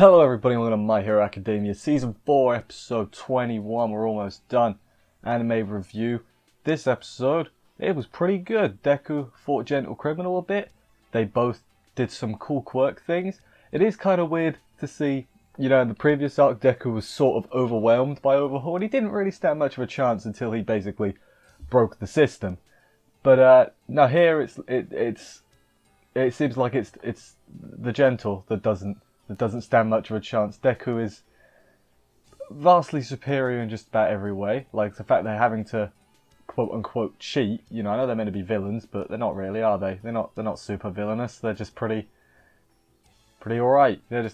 Hello everybody, welcome to My Hero Academia Season 4, Episode 21. We're almost done. Anime review. This episode, it was pretty good. Deku fought Gentle Criminal a bit. They both did some cool quirk things. It is kind of weird to see, in the previous arc, Deku was sort of overwhelmed by Overhaul, and he didn't really stand much of a chance until he basically broke the system. But now here it seems like it's the Gentle that doesn't stand much of a chance. Deku is vastly superior in just about every way. Like the fact they're having to quote unquote cheat. I know they're meant to be villains, but they're not really, are they? They're not super villainous. They're just pretty alright. They're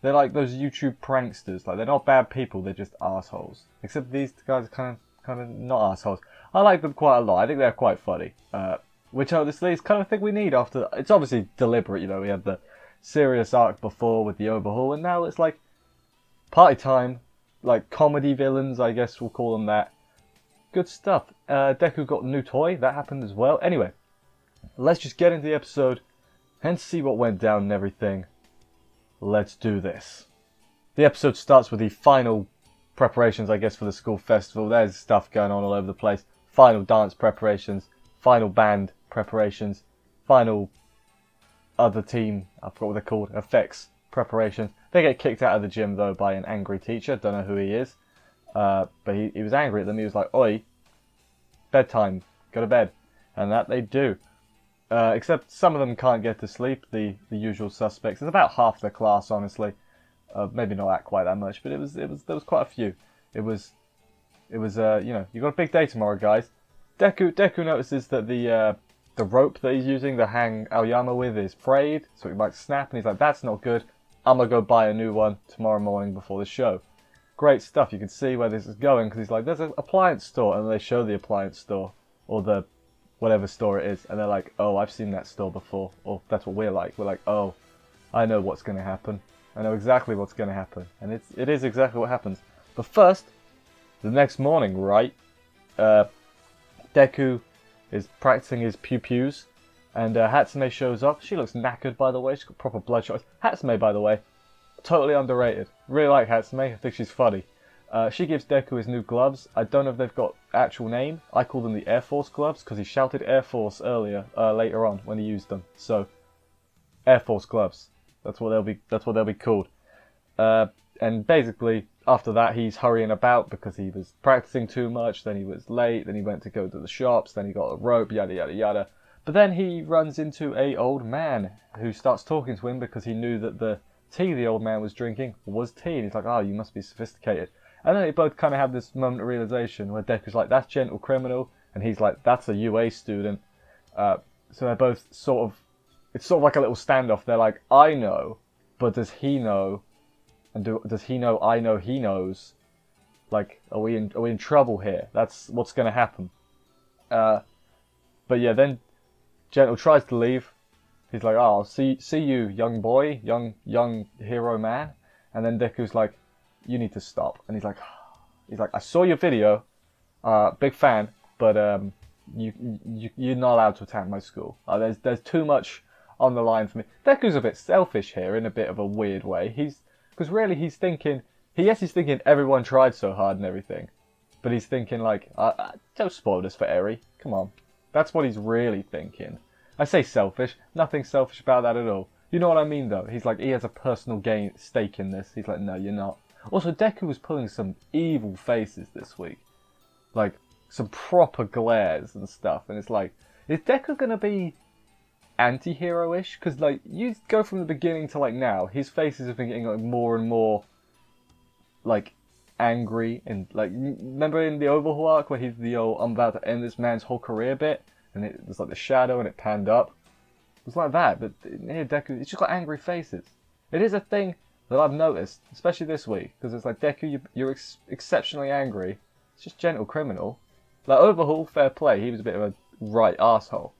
like those YouTube pranksters. Like they're not bad people. They're just assholes. Except these guys are kind of not assholes. I like them quite a lot. I think they're quite funny. Which honestly is kind of thing we need after. It's obviously deliberate. We had the serious arc before with the Overhaul, and now it's like party time, like comedy villains, I guess we'll call them that. Good stuff. Deku got a new toy, that happened as well. Anyway, let's just get into the episode and see what went down and everything. Let's do this. The episode starts with the final preparations, I guess, for the school festival. There's stuff going on all over the place. Final dance preparations, final band preparations, final other team, I forgot what they're called, effects preparations. They get kicked out of the gym though by an angry teacher, don't know who he is. But he was angry at them, he was like, "Oi, bedtime, go to bed." And that they do. Except some of them can't get to sleep, the usual suspects. It's about half the class, honestly. Maybe not quite that much, but there was quite a few. It was you got a big day tomorrow, guys. Deku notices that the rope that he's using to hang Aoyama with is frayed, so it might snap, and he's like, "That's not good. I'm going to go buy a new one tomorrow morning before the show." Great stuff. You can see where this is going, because he's like, "There's an appliance store," and they show the appliance store, or the whatever store it is, and they're like, "Oh, I've seen that store before," or that's what we're like. We're like, "Oh, I know what's going to happen. I know exactly what's going to happen," and it is exactly what happens. But first, the next morning, right? Deku is practicing his pew-pews, and Hatsume shows up. She looks knackered, by the way. She's got proper bloodshot. Hatsume, by the way, totally underrated. Really like Hatsume. I think she's funny. She gives Deku his new gloves. I don't know if they've got actual name. I call them the Air Force gloves because he shouted Air Force later on when he used them. So, Air Force gloves. That's what they'll be called. And basically, after that, he's hurrying about because he was practicing too much, then he was late, then he went to go to the shops, then he got a rope, yada yada yada. But then he runs into a old man who starts talking to him because he knew that the tea the old man was drinking was tea. And he's like, "Oh, you must be sophisticated." And then they both kind of have this moment of realization where Deku's like, "That's Gentle Criminal," and he's like, "That's a UA student." So they're both it's sort of like a little standoff. They're like, "I know, but does he know? And does he know I know he knows? Like, are we in trouble here? That's what's going to happen." But yeah, then Gentle tries to leave. He's like, "Oh, I'll see you, young boy, young hero man." And then Deku's like, "You need to stop." And he's like, "I saw your video, big fan, but you're not allowed to attack my school. There's too much on the line for me." Deku's a bit selfish here in a bit of a weird way. Because really he's thinking everyone tried so hard and everything. But he's thinking like, "Don't spoil this for Eri. Come on." That's what he's really thinking. I say selfish. Nothing selfish about that at all. You know what I mean though? He's like, he has a personal stake in this. He's like, "No, you're not." Also, Deku was pulling some evil faces this week. Like, some proper glares and stuff. And it's like, is Deku going to be anti-hero-ish? Because like you go from the beginning to like now, his faces have been getting like more and more like angry, and like remember in the Overhaul arc where he's the "I'm about to end this man's whole career" bit, and it was like the shadow and it panned up. It was like that, but here Deku, it's just got angry faces. It is a thing that I've noticed, especially this week, because it's like, Deku, you're exceptionally angry. It's just Gentle Criminal. Like Overhaul, fair play, he was a bit of a right asshole.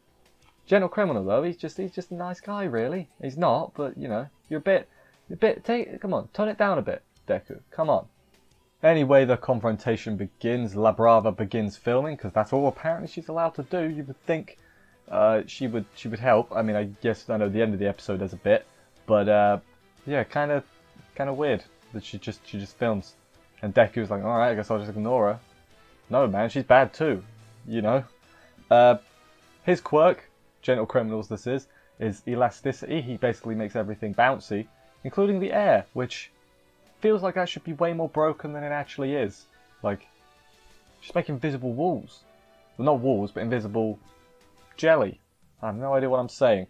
Gentle Criminal though, he's just a nice guy, really. He's not, but you're a bit. Come on, tone it down a bit, Deku. Come on. Anyway, the confrontation begins. La Brava begins filming because that's all apparently she's allowed to do. You would think she would help. I mean, I guess I know the end of the episode there's a bit, but yeah, kind of weird that she just films, and Deku's like, all right, I guess I'll just ignore her. No, man, she's bad too, you know. His quirk, Gentle Criminals, this is elasticity. He basically makes everything bouncy, including the air, which feels like that should be way more broken than it actually is. Like, she's making invisible walls. Well, not walls, but invisible jelly. I have no idea what I'm saying.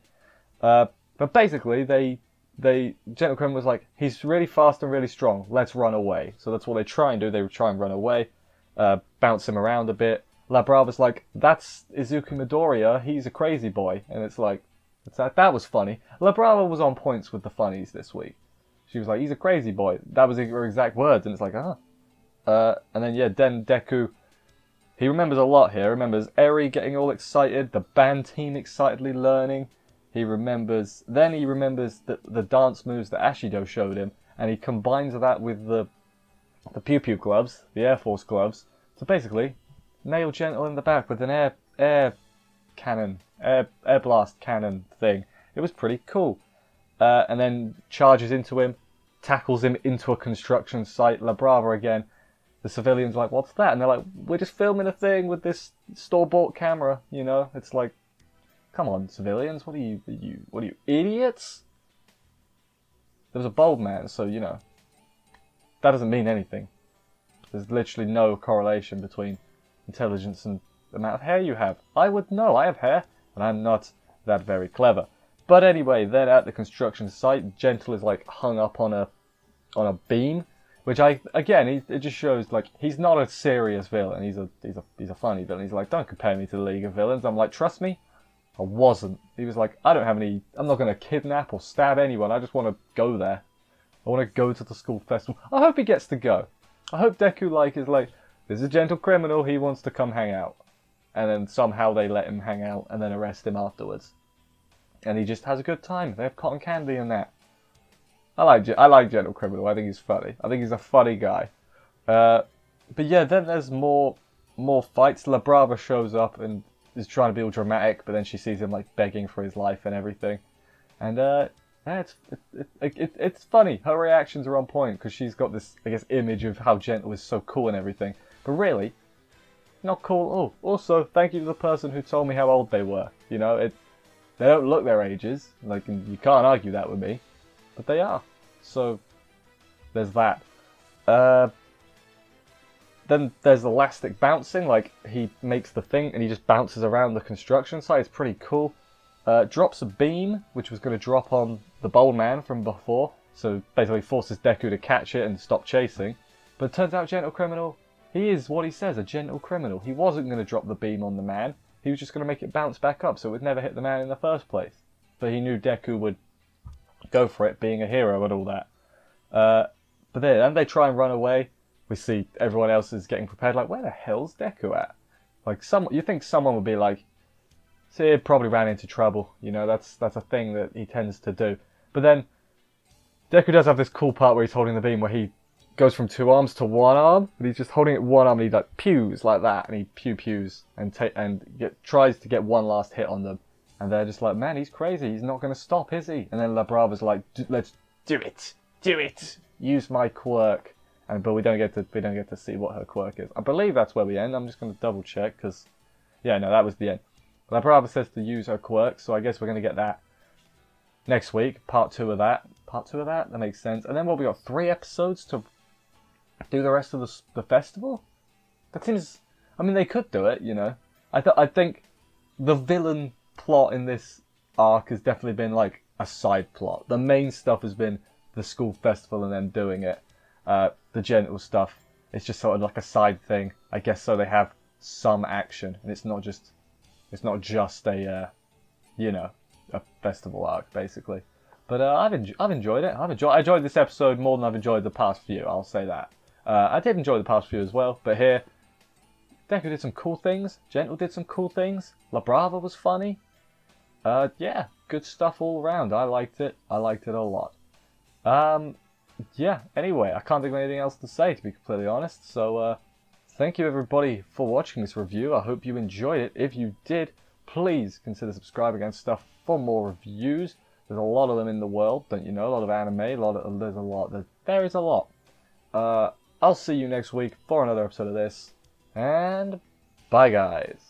But basically, Gentle Criminal was like, he's really fast and really strong, let's run away. So that's what they try and do, they try and run away, bounce him around a bit. La Brava's like, that's Izuku Midoriya, he's a crazy boy. And it's like, that was funny. La Brava was on points with the funnies this week. She was like, he's a crazy boy. That was her exact words, and it's like, and then, yeah, Deku, he remembers a lot here. He remembers Eri getting all excited, the band team excitedly learning. He remembers the dance moves that Ashido showed him, and he combines that with the Pew Pew gloves, the Air Force gloves, to basically nail Gentle in the back with an air blast cannon thing. It was pretty cool. And then charges into him, tackles him into a construction site. La Brava again. The civilians are like, what's that? And they're like, we're just filming a thing with this store-bought camera, you know? It's like, come on, civilians, what are you idiots? There was a bald man, so, you know, that doesn't mean anything. There's literally no correlation between intelligence and the amount of hair you have. I would know, I have hair, and I'm not that very clever. But anyway, then at the construction site, Gentle is like hung up on a beam, which it just shows like he's not a serious villain. He's a funny villain. He's like, don't compare me to the League of Villains. I'm like, trust me, I wasn't. He was like, I'm not going to kidnap or stab anyone. I just want to go there. I want to go to the school festival. I hope he gets to go. I hope Deku is like, this is a Gentle Criminal. He wants to come hang out. And then somehow they let him hang out and then arrest him afterwards. And he just has a good time. They have cotton candy and that. I like Gentle Criminal. I think he's funny. I think he's a funny guy. But yeah, then there's more fights. La Brava shows up and is trying to be all dramatic, but then she sees him like begging for his life and everything. And it's funny. Her reactions are on point because she's got this, I guess, image of how Gentle is so cool and everything. But really, not cool at all. Also, thank you to the person who told me how old they were. You know, they don't look their ages. Like, you can't argue that with me. But they are. So, there's that. Then there's elastic bouncing. Like, he makes the thing and he just bounces around the construction site. It's pretty cool. Drops a beam, which was going to drop on the bold man from before. So, basically forces Deku to catch it and stop chasing. But it turns out Gentle Criminal, he is what he says, a gentle criminal. He wasn't going to drop the beam on the man. He was just going to make it bounce back up so it would never hit the man in the first place. But he knew Deku would go for it, being a hero and all that. But then they try and run away. We see everyone else is getting prepared. Like, where the hell's Deku at? Like, you think someone would be like, see, he probably ran into trouble. You know, that's a thing that he tends to do. But then Deku does have this cool part where he's holding the beam, where he goes from 2 arms to 1 arm, but he's just holding it 1 arm and he like pews like that, and he pews and tries to get one last hit on them. And they're just like, man, he's crazy. He's not going to stop, is he? And then La Brava's like, let's do it. Use my quirk. But we don't get to see what her quirk is. I believe that's where we end. I'm just going to double check because, yeah, no, that was the end. La Brava says to use her quirk, so I guess we're going to get that next week. Part 2 of that. That makes sense. And then we got 3 episodes to do the rest of the festival. That seems. I mean, they could do it. You know, I think the villain plot in this arc has definitely been like a side plot. The main stuff has been the school festival and them doing it. The Gentle stuff, it's just sort of like a side thing, I guess, so they have some action and it's not just a a festival arc basically. But I've enjoyed it. I enjoyed this episode more than I've enjoyed the past few. I'll say that. I did enjoy the past few as well, but here Deku did some cool things. Gentle did some cool things. La Brava was funny. Yeah, good stuff all around. I liked it. I liked it a lot. Yeah, anyway, I can't think of anything else to say, to be completely honest. So, thank you everybody for watching this review. I hope you enjoyed it. If you did, please consider subscribing and stuff for more reviews. There's a lot of them in the world, don't you know? A lot of anime, there is a lot. I'll see you next week for another episode of this, and bye guys.